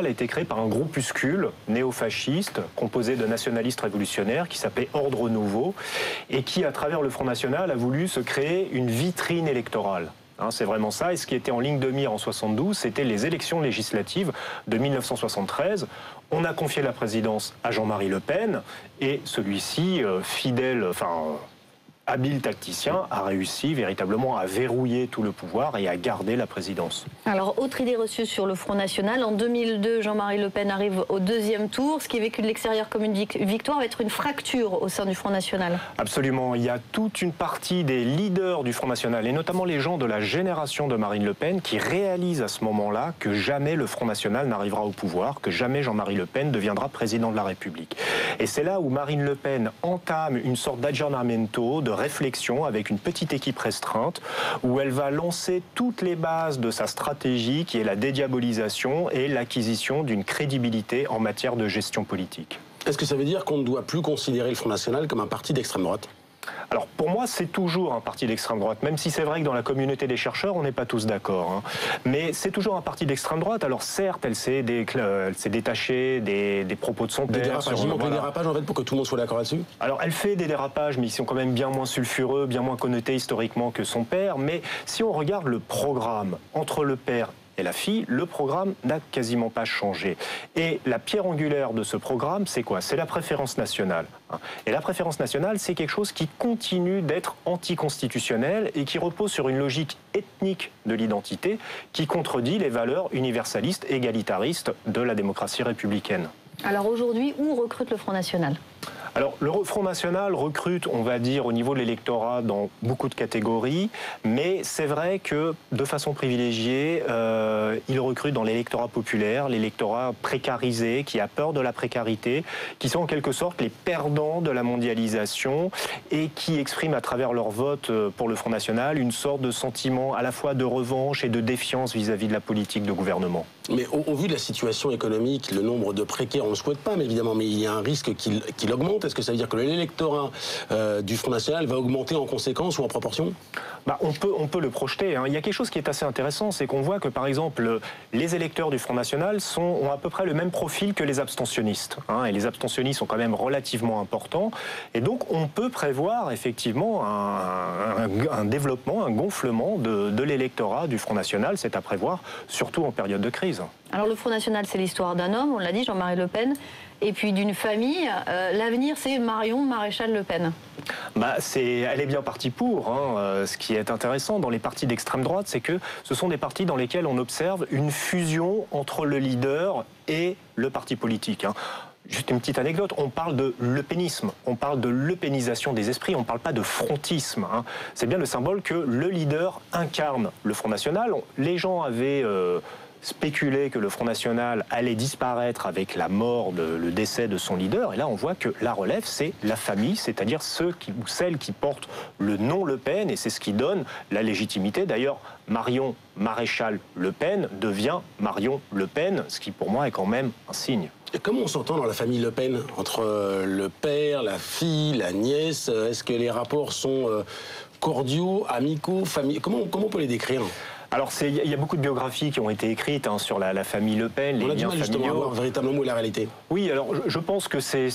a été créé par un groupuscule néo-fasciste composé de nationalistes révolutionnaires qui s'appelait Ordre Nouveau et qui, à travers le Front National, a voulu se créer une vitrine électorale. C'est vraiment ça. Et ce qui était en ligne de mire en 72, c'était les élections législatives de 1973. On a confié la présidence à Jean-Marie Le Pen et celui-ci, habile tacticien, a réussi véritablement à verrouiller tout le pouvoir et à garder la présidence. Alors, autre idée reçue sur le Front National, en 2002, Jean-Marie Le Pen arrive au deuxième tour. Ce qui est vécu de l'extérieur comme une victoire va être une fracture au sein du Front National. Absolument. Il y a toute une partie des leaders du Front National, et notamment les gens de la génération de Marine Le Pen, qui réalisent à ce moment-là que jamais le Front National n'arrivera au pouvoir, que jamais Jean-Marie Le Pen deviendra président de la République. Et c'est là où Marine Le Pen entame une sorte d'aggiornamento, de réflexion avec une petite équipe restreinte, où elle va lancer toutes les bases de sa stratégie, qui est la dédiabolisation et l'acquisition d'une crédibilité en matière de gestion politique. Est-ce que ça veut dire qu'on ne doit plus considérer le Front National comme un parti d'extrême droite ? Alors pour moi, c'est toujours un parti d'extrême droite, même si c'est vrai que dans la communauté des chercheurs, on n'est pas tous d'accord. Mais c'est toujours un parti d'extrême droite. Alors certes, elle s'est détachée des propos de son père. Des dérapages en fait, pour que tout le monde soit d'accord là-dessus ? Alors elle fait des dérapages, mais ils sont quand même bien moins sulfureux, bien moins connotés historiquement que son père. Mais si on regarde le programme entre le père et la fille, le programme n'a quasiment pas changé. Et la pierre angulaire de ce programme, c'est quoi? C'est la préférence nationale. Et la préférence nationale, c'est quelque chose qui continue d'être anticonstitutionnel et qui repose sur une logique ethnique de l'identité qui contredit les valeurs universalistes, égalitaristes de la démocratie républicaine. Alors aujourd'hui, où recrute le Front National ? Alors, le Front National recrute, on va dire, au niveau de l'électorat dans beaucoup de catégories, mais c'est vrai que, de façon privilégiée, il recrute dans l'électorat populaire, l'électorat précarisé, qui a peur de la précarité, qui sont en quelque sorte les perdants de la mondialisation et qui expriment à travers leur vote pour le Front National une sorte de sentiment à la fois de revanche et de défiance vis-à-vis de la politique de gouvernement. Mais au vu de la situation économique, le nombre de précaires, on ne le souhaite pas, mais évidemment, mais il y a un risque qu'il augmente. Est-ce que ça veut dire que l'électorat du Front National va augmenter en conséquence ou en proportion ? On peut le projeter. Il y a quelque chose qui est assez intéressant, c'est qu'on voit que, par exemple, les électeurs du Front National ont à peu près le même profil que les abstentionnistes. Et les abstentionnistes sont quand même relativement importants. Et donc, on peut prévoir effectivement un développement, un gonflement de l'électorat du Front National. C'est à prévoir, surtout en période de crise. Alors, le Front National, c'est l'histoire d'un homme, on l'a dit, Jean-Marie Le Pen, et puis d'une famille. L'avenir, c'est Marion Maréchal Le Pen. Elle est bien partie pour. Ce qui est intéressant dans les partis d'extrême droite, c'est que ce sont des partis dans lesquels on observe une fusion entre le leader et le parti politique. Juste une petite anecdote, on parle de lepénisme, on parle de lepénisation des esprits, on ne parle pas de frontisme. C'est bien le symbole que le leader incarne le Front National. Les gens avaient spéculé que le Front National allait disparaître avec la mort, le décès de son leader. Et là, on voit que la relève, c'est la famille, c'est-à-dire celles qui portent le nom Le Pen, et c'est ce qui donne la légitimité. D'ailleurs, Marion Maréchal Le Pen devient Marion Le Pen, ce qui pour moi est quand même un signe. Et comment on s'entend dans la famille Le Pen, entre le père, la fille, la nièce? Est-ce que les rapports sont cordiaux, amicaux, famille? Comment on peut les décrire ? Alors, il y a beaucoup de biographies qui ont été écrites sur la famille Le Pen, les liens familiaux. On a du mal justement à voir véritablement la réalité. Oui, alors je pense que c'est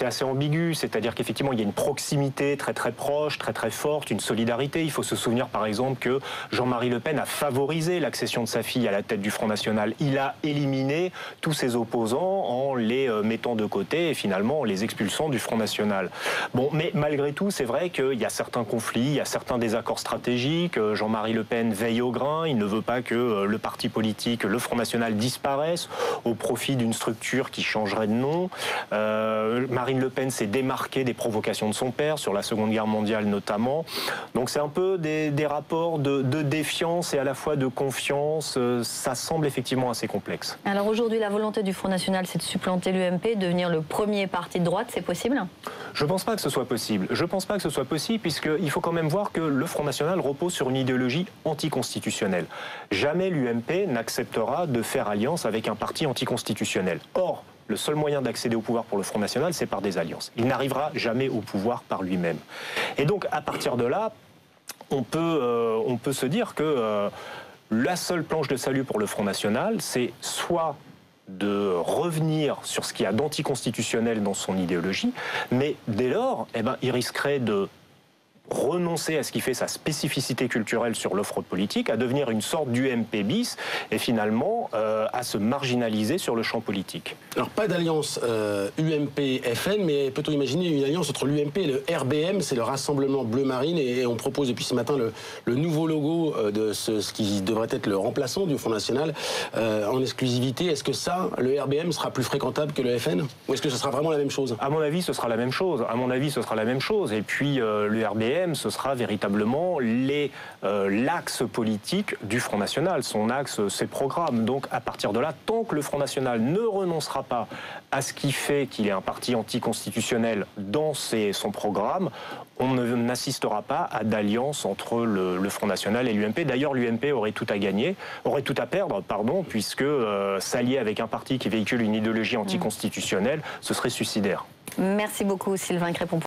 assez ambigu, c'est-à-dire qu'effectivement il y a une proximité très très proche, très très forte, une solidarité. Il faut se souvenir par exemple que Jean-Marie Le Pen a favorisé l'accession de sa fille à la tête du Front National. Il a éliminé tous ses opposants en les mettant de côté et finalement en les expulsant du Front National. Bon, mais malgré tout, c'est vrai qu'il y a certains conflits, il y a certains désaccords stratégiques. Jean-Marie Le Pen veille au grain. Il ne veut pas que le parti politique, le Front National, disparaisse au profit d'une structure qui changerait de nom. Marine Le Pen s'est démarquée des provocations de son père, sur la Seconde Guerre mondiale notamment. Donc c'est un peu des rapports de défiance et à la fois de confiance. Ça semble effectivement assez complexe. Alors aujourd'hui, la volonté du Front National, c'est de supplanter l'UMP, devenir le premier parti de droite. C'est possible ? Je ne pense pas que ce soit possible. Je ne pense pas que ce soit possible puisqu'il faut quand même voir que le Front National repose sur une idéologie anticonstitutionnelle. Jamais l'UMP n'acceptera de faire alliance avec un parti anticonstitutionnel. Or, le seul moyen d'accéder au pouvoir pour le Front National, c'est par des alliances. Il n'arrivera jamais au pouvoir par lui-même. Et donc, à partir de là, on peut se dire que la seule planche de salut pour le Front National, c'est soit de revenir sur ce qu'il y a d'anticonstitutionnel dans son idéologie, mais dès lors, il risquerait de renoncer à ce qui fait sa spécificité culturelle sur l'offre politique, à devenir une sorte d'UMP bis et finalement à se marginaliser sur le champ politique. Alors pas d'alliance UMP-FN, mais peut-on imaginer une alliance entre l'UMP et le RBM, c'est le Rassemblement Bleu Marine, et on propose depuis ce matin le nouveau logo de ce qui devrait être le remplaçant du Front National en exclusivité. Est-ce que ça, le RBM sera plus fréquentable que le FN, ou est-ce que ce sera vraiment la même chose? À mon avis, ce sera la même chose. À mon avis, ce sera la même chose. Et puis le RBM, ce sera véritablement l'axe politique du Front National, son axe, ses programmes. Donc à partir de là, tant que le Front National ne renoncera pas à ce qui fait qu'il est un parti anticonstitutionnel dans son programme, on n'assistera pas à d'alliance entre le Front National et l'UMP. D'ailleurs, l'UMP aurait tout à perdre, puisque s'allier avec un parti qui véhicule une idéologie anticonstitutionnelle, ce serait suicidaire. Merci beaucoup Sylvain Crépon.